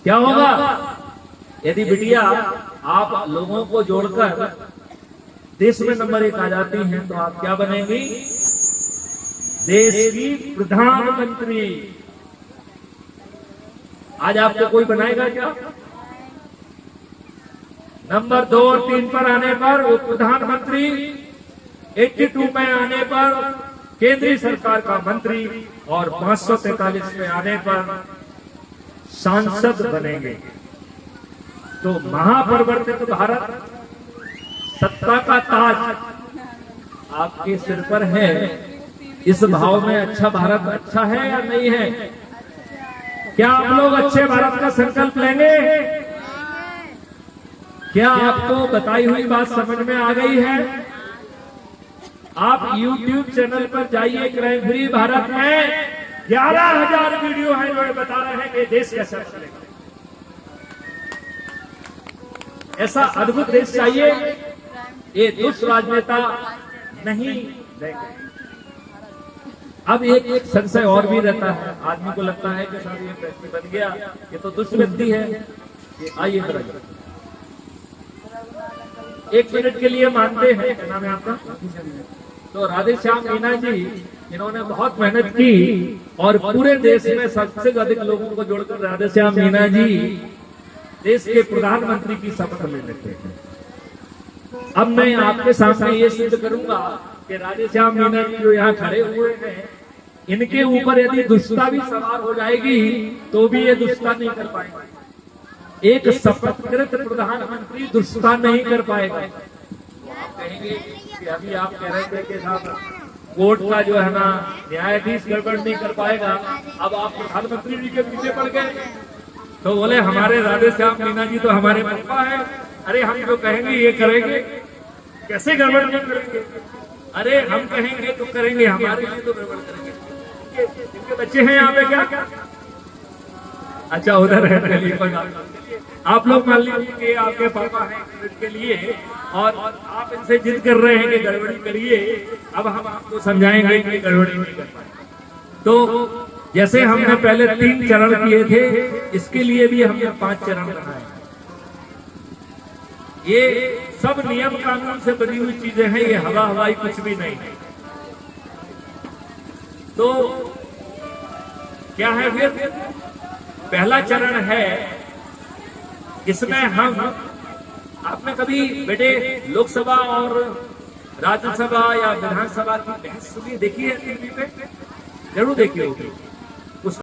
क्या होगा यदि बिटिया आप लोगों को जोड़कर देश में नंबर 1 आ जाती हैं तो आप क्या बनेंगी? देश की प्रधानमंत्री। आज आपको कोई बनाएगा क्या? नंबर 2 और 3 पर आने पर वो प्रधानमंत्री, 82 में आने पर केंद्रीय सरकार का मंत्री और 543 में आने पर सांसद बनेंगे। तो महापरिवर्तित भारत, सत्ता का ताज आपके सिर पर है। इस भाव में अच्छा भारत अच्छा है या नहीं है? क्या आप लोग अच्छे भारत का संकल्प लेंगे? क्या आपको बताई हुई बात समझ में आ गई है? आप YouTube चैनल पर जाइए, क्राइम फ्री भारत में 11,000 वीडियो है जो बता रहे हैं कि देश कैसा चलेगा। ऐसा अद्भुत देश चाहिए, ये दुष्ट राजनेता नहीं देंगे। अब एक संशय और भी रहता है, आदमी को लगता है कि साहब ये व्यक्ति बन गया, ये तो दुष्ट व्यक्ति है। आइए जरा 1 मिनट के लिए मानते हैं, क्या नाम है आपका? तो राधे श्याम मीना जी, इन्होंने बहुत मेहनत की और पूरे देश में सबसे अधिक लोगों को जोड़कर राधे श्याम मीना जी देश के प्रधानमंत्री की शपथ ले लेते हैं। अब मैं आपके सामने ये सिद्ध करूंगा कि राधे श्याम मीना जी जो यहाँ खड़े हुए हैं, इनके ऊपर यदि दुष्टता भी सवार हो जाएगी तो भी ये दुष्टता नहीं कर पाएंगे। एक शपथकृत प्रधानमंत्री दुष्टता नहीं कर पाएगा। आप कहेंगे कि अभी आप कह रहे थे कि साहब कोर्ट का जो है ना न्यायाधीश गड़बड़ नहीं कर पाएगा, अब आप प्रधानमंत्री जी के पीछे पड़ गए। तो बोले हमारे राधे श्याम मीना जी तो हमारे पापा है। अरे हम जो कहेंगे ये करेंगे, कैसे गड़बड़ नहीं करेंगे? अरे हम कहेंगे तो करेंगे, हमारे लिए तो गड़बड़ करेंगे। इनके बच्चे हैं यहाँ पे क्या? अच्छा उधर है, चलिए कोई बात नहीं। आप लोग मान लीजिए कि आपके पापा हैं के लिए और आप इनसे जिद कर रहे हैं कि गड़बड़ी करिए। अब हम आपको समझाएंगे कि गड़बड़ी नहीं कर पाएंगे। तो जैसे हमने पहले 3 चरण किए थे, इसके लिए भी हमने 5 चरण बनाए। ये सब नियम कानून से बनी हुई चीजें हैं, ये हवा हवाई कुछ भी नहीं है। तो क्या है फिर? पहला चरण है, इसमें हम, आपने कभी बेटे लोकसभा और राज्यसभा या विधानसभा की बहस सुनी, देखी है टीवी पे? जरूर देखी होगी।